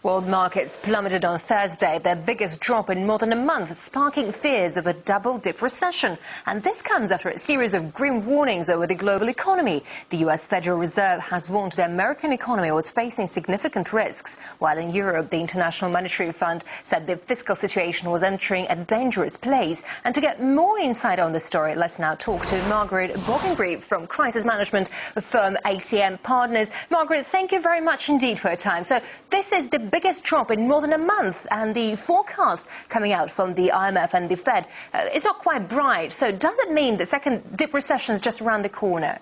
World markets plummeted on Thursday, their biggest drop in more than a month, sparking fears of a double-dip recession. And this comes after a series of grim warnings over the global economy. The US Federal Reserve has warned the American economy was facing significant risks, while in Europe, the International Monetary Fund said the fiscal situation was entering a dangerous place. And to get more insight on the story, let's now talk to Margaret Bockenbrief from crisis management firm ACM Partners. Margaret, thank you very much indeed for your time. So this is the biggest drop in more than a month, and the forecast coming out from the IMF and the Fed is not quite bright. So does it mean the second dip recession is just around the corner?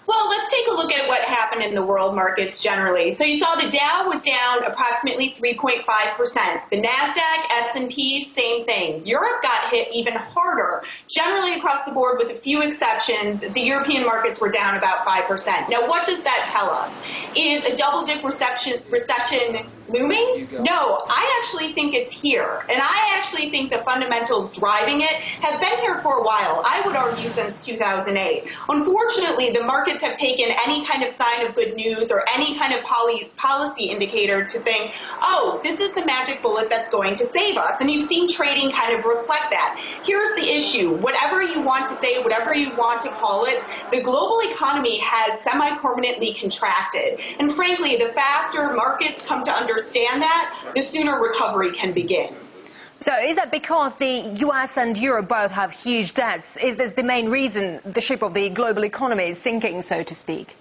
Well, let's take a look at what happened in the world markets generally. So you saw the Dow was down approximately 3.5%. The NASDAQ, S&P, same thing. Europe got hit even harder. Generally across the board, with a few exceptions, the European markets were down about 5%. Now, what does that tell us? Is a double-dip recession looming? No, I actually think it's here. And I actually think the fundamentals driving it have been here for a while. I would argue since 2008. Unfortunately, the markets have taken any kind of sign of good news or any kind of policy indicator to think, oh, this is the magic bullet that's going to save us. And you've seen trading kind of reflect that. Here's the issue. Whatever you want to say, whatever you want to call it, the global economy has semi-permanently contracted. And frankly, the faster markets come to understand that, the sooner recovery can begin. So is that because the US and Europe both have huge debts? Is this the main reason the ship of the global economy is sinking, so to speak?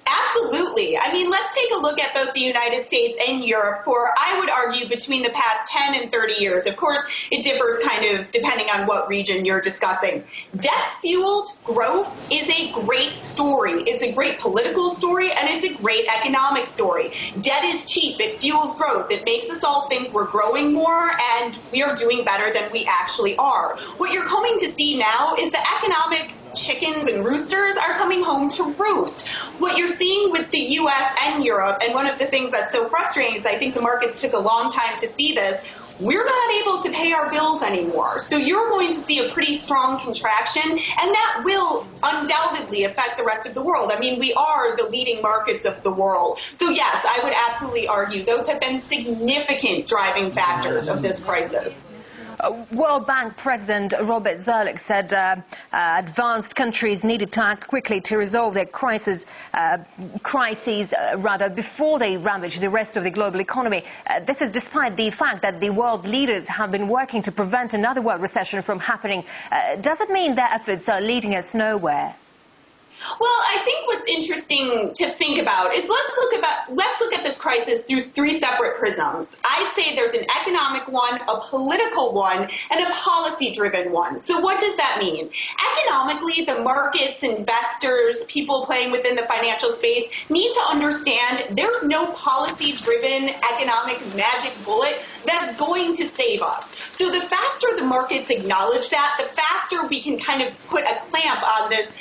Absolutely. I mean, let's take a look at both the United States and Europe for, I would argue, between the past 10 and 30 years. Of course, it differs kind of depending on what region you're discussing. Debt-fueled growth is a great story. It's a great political story, and it's a great economic story. Debt is cheap. It fuels growth. It makes us all think we're growing more and we are doing better than we actually are. What you're coming to see now is the economic chickens and roosters are coming home to roost. What you're seeing with the US and Europe, and one of the things that's so frustrating is I think the markets took a long time to see this, we're not able to pay our bills anymore. So you're going to see a pretty strong contraction, and that will undoubtedly affect the rest of the world. I mean, we are the leading markets of the world. So yes, I would absolutely argue those have been significant driving factors of this crisis. World Bank President Robert Zoellick said advanced countries needed to act quickly to resolve their crises before they ravage the rest of the global economy. This is despite the fact that the world leaders have been working to prevent another world recession from happening. Does it mean their efforts are leading us nowhere? Well, I think what's interesting to think about is let's look at this crisis through three separate prisms. I'd say there's an economic one, a political one, and a policy-driven one. So what does that mean? Economically, the markets, investors, people playing within the financial space need to understand there's no policy-driven economic magic bullet that's going to save us. So the faster the markets acknowledge that, the faster we can kind of put a clamp on this,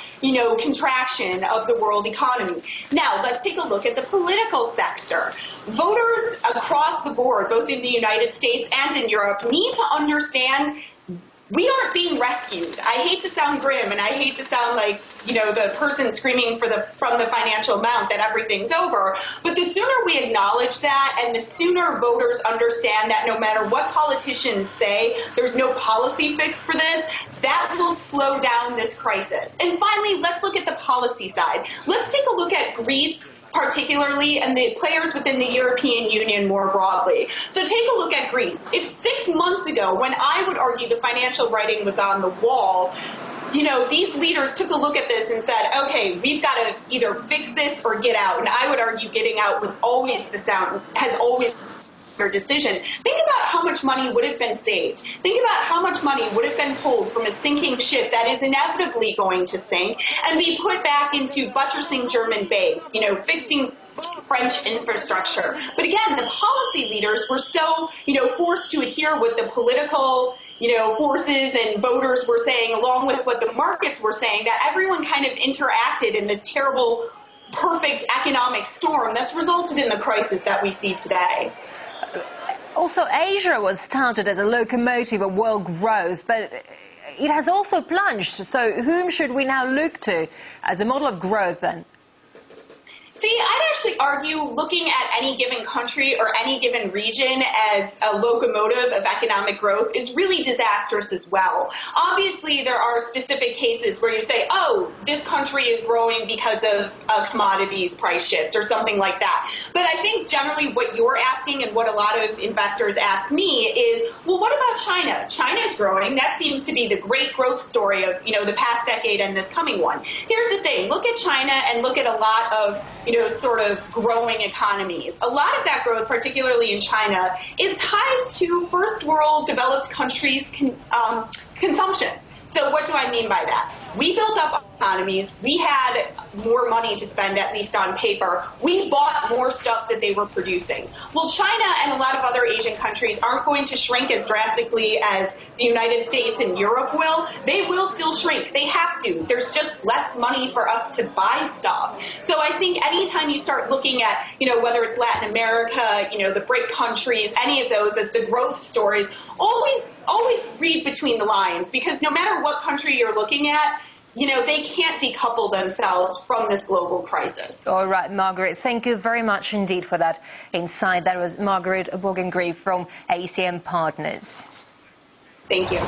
contraction of the world economy. Now, let's take a look at the political sector. Voters across the board, both in the United States and in Europe, need to understand we aren't being rescued. I hate to sound grim, and I hate to sound like, the person screaming from the financial mount that everything's over. But the sooner we acknowledge that, and the sooner voters understand that no matter what politicians say, there's no policy fix for this, that will slow down this crisis. And finally, let's look at the policy side. Let's take a look at Greece, particularly, and the players within the European Union more broadly. So take a look at Greece. If 6 months ago, when I would argue the financial writing was on the wall, these leaders took a look at this and said, okay, we've got to either fix this or get out. And I would argue getting out has always their decision. Think about how much money would have been saved. Think about how much money would have been pulled from a sinking ship that is inevitably going to sink and be put back into buttressing German banks, fixing French infrastructure. But again, the policy leaders were so, forced to adhere with the political forces and voters were saying, along with what the markets were saying, that everyone kind of interacted in this terrible, perfect economic storm that's resulted in the crisis that we see today. Also, Asia was touted as a locomotive of world growth, but it has also plunged. So whom should we now look to as a model of growth then? See, I'd actually argue looking at any given country or any given region as a locomotive of economic growth is really disastrous as well. Obviously, there are specific cases where you say, oh, this country is growing because of a commodities price shift or something like that. But I think generally what you're asking and what a lot of investors ask me is, well, what about China? China's growing. That seems to be the great growth story of, the past decade and this coming one. Here's the thing. Look at China and look at a lot of sort of growing economies. A lot of that growth, particularly in China, is tied to first world developed countries' consumption. So what do I mean by that? We built up economies. We had more money to spend, at least on paper. We bought more stuff that they were producing. Well, China and a lot of other Asian countries aren't going to shrink as drastically as the United States and Europe will. They will still shrink. They have to. There's just less money for us to buy stuff. So I think anytime you start looking at, whether it's Latin America, the BRIC countries, any of those as the growth stories, always read between the lines, because no matter what country you're looking at, they can't decouple themselves from this global crisis. All right, Margaret, thank you very much indeed for that insight. That was Margaret Bougainville from ACM Partners. Thank you.